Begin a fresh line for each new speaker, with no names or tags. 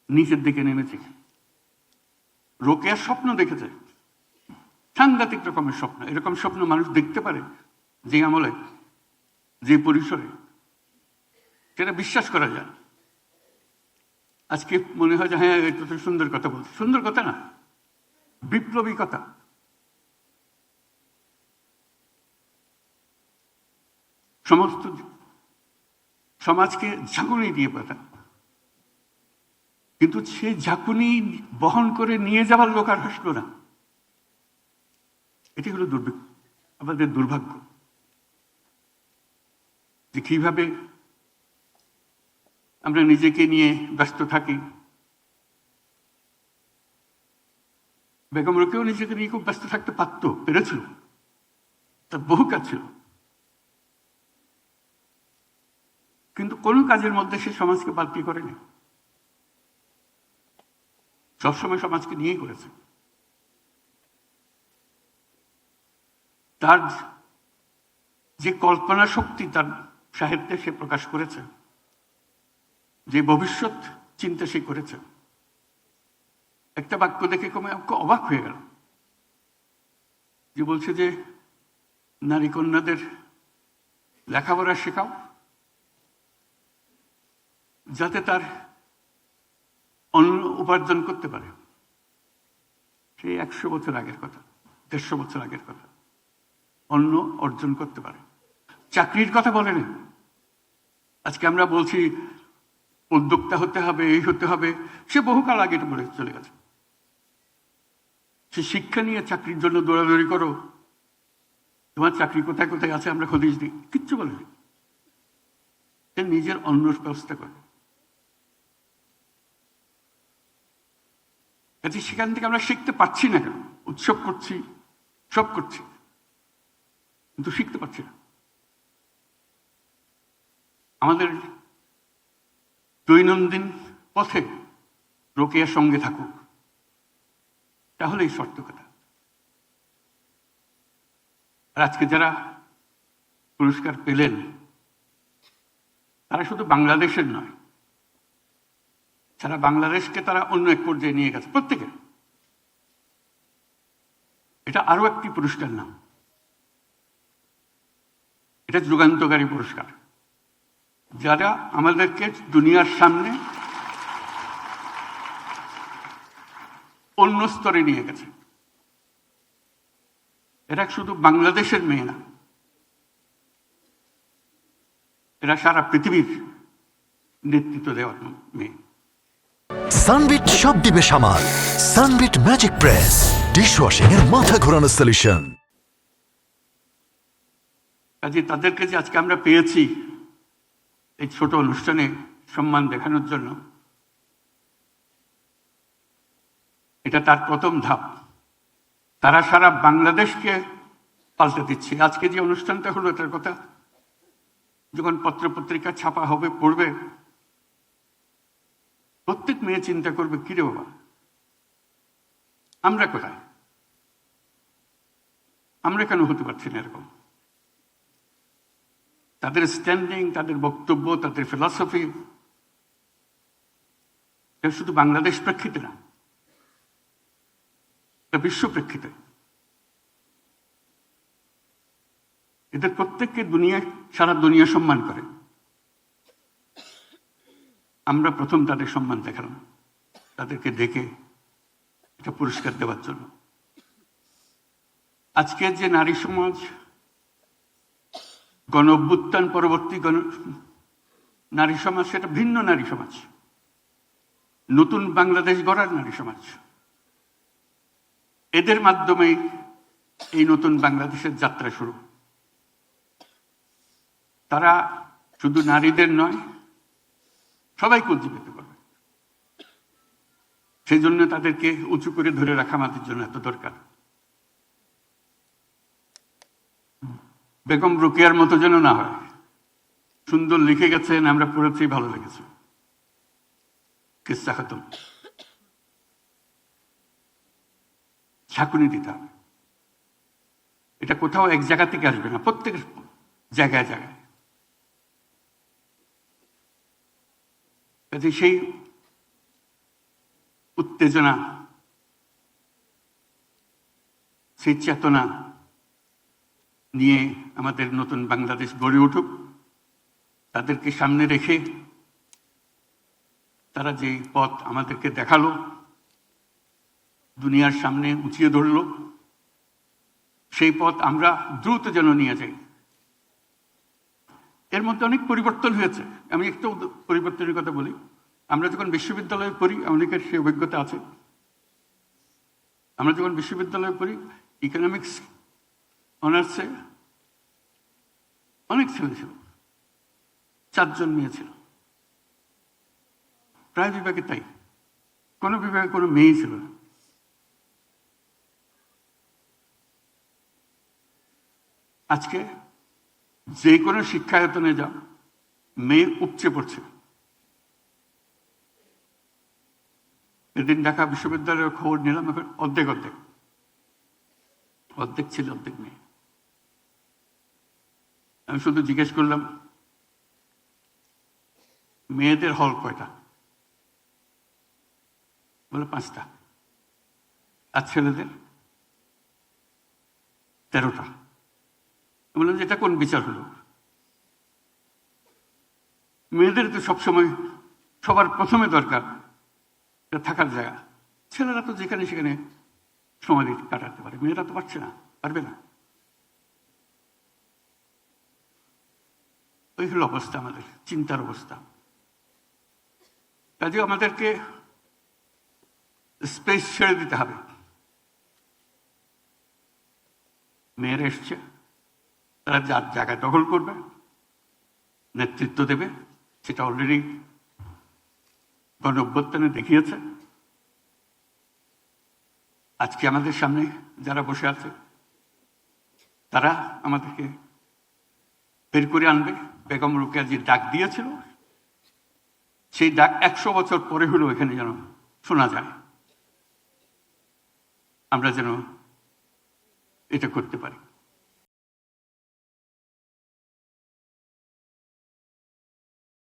নিচের দিকে নেমেছে। রোকেয়ার স্বপ্ন দেখেছে, সাংঘাতিক রকমের স্বপ্ন। এরকম স্বপ্ন মানুষ দেখতে পারে যে আমলে, যে পরিসরে, সেটা বিশ্বাস করা যায়। আজকে মনে হয় যে হ্যাঁ, এটা তো সুন্দর কথা বলছে। সুন্দর কথা না, বিপ্লবী কথা। সমস্ত সমাজকে ঝাঁকুনি দিয়ে পাতা, কিন্তু সে ঝাঁকুনি বহন করে নিয়ে যাবার লোক আর আসলো না। এটি হলো আমাদের দুর্ভাগ্য, যে কিভাবে আমরা নিজেকে নিয়ে ব্যস্ত থাকি। বেগম রোকেয়াও নিজেকে নিয়ে খুব ব্যস্ত থাকতে পেরেছিল, তার বহু কাজ ছিল, কিন্তু কোনো কাজের মধ্যে সে সমাজকে বালতি করেনি। সবসময় সমাজকে নিয়েই করেছে। তার যে কল্পনা শক্তি তার সাহিত্যে সে প্রকাশ করেছে, যে ভবিষ্যৎ চিন্তা সে করেছে, একটা বাক্য দেখে আমাকে অবাক হয়ে গেল, যে বলছে যে নারী কন্যাদের লেখাপড়া শেখাও যাতে তার অন্য উপার্জন করতে পারে। সেই 100 বছর আগের কথা, 150 বছর আগের কথা। অন্য অর্জন করতে পারে, চাকরির কথা বলেনি। আজকে আমরা বলছি উদ্যোক্তা হতে হবে, এই হতে হবে, সে বহুকাল আগে এটা বলে চলে গেছে। সে শিক্ষা নিয়ে চাকরির জন্য দৌড়াদৌড়ি করো, তোমার চাকরি কোথায় কোথায় আছে আমরা খোঁজ দিই, কিচ্ছু বলেনি। সে নিজের অন্য ব্যবস্থা করে। সেখান থেকে আমরা শিখতে পারছি না কেন? উৎসব করছি, সব করছি, কিন্তু শিখতে পারছি না। আমাদের দৈনন্দিন পথে রোকেয়ার সঙ্গে থাকুক, তাহলে এই সত্য কথা। আর আজকে যারা পুরস্কার পেলেন, তারা শুধু বাংলাদেশের নয়, সারা বাংলাদেশকে তারা অন্য এক পর্যায়ে নিয়ে গেছে, প্রত্যেকে। এটা আরো একটি পুরস্কার না, এটা যুগান্তকারী পুরস্কার, যারা আমাদেরকে দুনিয়ার সামনে অন্য স্তরে নিয়ে গেছে। এরা শুধু বাংলাদেশের মেয়ে না, এরা সারা পৃথিবীর নেতৃত্ব দেওয়ার মেয়ে।
সানবিট সব দিবে সামাল। সানবিট ম্যাজিক প্রেস, ডিশওয়াশিং এর মাথা ঘোরানো সলিউশন।
কাজে তাদেরকে যে আজকে আমরা পেয়েছি এই ছোট অনুষ্ঠানে সম্মান দেখানোর জন্য, এটা তার প্রথম ধাপ। তারা সারা বাংলাদেশকে পাল্টে দিচ্ছে। আজকে যে অনুষ্ঠানটা হলো, এটার কথা যখন পত্রপত্রিকা ছাপা হবে, পড়বে, প্রত্যেক মেয়ে চিন্তা করবে, কিরে বাবা, আমরা কোথায়? আমরা কেন হতে পারছি না এরকম? তাদের স্ট্যান্ডিং, তাদের বক্তব্য, তাদের ফিলসফি, এটা শুধু বাংলাদেশ প্রেক্ষিতে না, এটা বিশ্ব প্রেক্ষিতে। এদের প্রত্যেককে সারা দুনিয়া সম্মান করে। আমরা প্রথম তাদের সম্মান দেখালাম, তাদেরকে ডেকে এটা পুরস্কার দেওয়ার জন্য। আজকের যে নারী সমাজ, গণ অভ্যুত্থান পরবর্তী নারী সমাজ, সেটা ভিন্ন নারী সমাজ, নতুন বাংলাদেশ গড়ার নারী সমাজ। এদের মাধ্যমে এই নতুন বাংলাদেশের যাত্রা শুরু। তারা শুধু নারীদের নয়, সবাইকে উজ্জীবিত করবে। সেই জন্য তাদেরকে উঁচু করে ধরে রাখা আমাদের জন্য এত দরকার। বেগম রোকেয়ার মতো যেন না হয়। সুন্দর লিখে গেছেন, আমরা পড়েছি, ভালো লেগেছে। কিসসা খতম। ঝাঁকুনি দিতে হবে। এটা কোথাও এক জায়গা থেকে আসবে না, প্রত্যেক জায়গায় জায়গায়। সেই উত্তেজনা, সেই চেতনা নিয়ে আমাদের নতুন বাংলাদেশ গড়ে উঠুক। তাদেরকে সামনে রেখে তারা যে পথ আমাদেরকে দেখালো, দুনিয়ার সামনে উঁচিয়ে ধরল, সেই পথ আমরা দ্রুত যেন নিয়ে যাই। এর মধ্যে অনেক পরিবর্তন হয়েছে। আমি একটু পরিবর্তনের কথা বলি। আমরা যখন বিশ্ববিদ্যালয়ে পড়ি, আমাদের সেই অভিজ্ঞতা আছে। আমরা যখন বিশ্ববিদ্যালয়ে পড়ি, ইকোনমিক্স অনার্সে অনেক ছেলে ছিল, 4 জন মেয়ে ছিল। প্রায় বিভাগে তাই, কোনো বিভাগে কোনো মেয়েই ছিল না। আজকে যে কোনো শিক্ষায়তনে যাও, মেয়ে উপচে পড়ছে। এদিন ঢাকা বিশ্ববিদ্যালয়ের খবর নিলাম, এখন অর্ধেক ছিল, অর্ধেক মেয়ে। আমি শুধু জিজ্ঞেস করলাম, মেয়েদের হল কয়টা? বলে 5টা। আর ছেলেদের 13টা। বললাম যে এটা কোন বিচার হলো? মেয়েদের তো সবসময় সবার প্রথমে দরকার থাকার জায়গা। ছেলেরা তো যেখানে সেখানে সময় কাটাতে পারে, মেয়েরা তো পারছে না, পারবে না। ওই হলো অবস্থা, আমাদের চিন্তার অবস্থা। কাজে আমাদেরকে স্পেস ছেড়ে দিতে হবে। মেয়েরা এসছে, তারা যার জায়গা দখল করবে, নেতৃত্ব দেবে, সেটা অলরেডি গণ-অভ্যুত্থানে দেখিয়েছে। আজকে আমাদের সামনে যারা বসে আছে, তারা আমাদেরকে বের করে আনবে। বেগম রোকেয়া যে ডাক দিয়েছিল, সেই ডাক 100 বছর পরে হলেও এখানে যেন শোনা যায়। আমরা যেন এটা করতে পারি।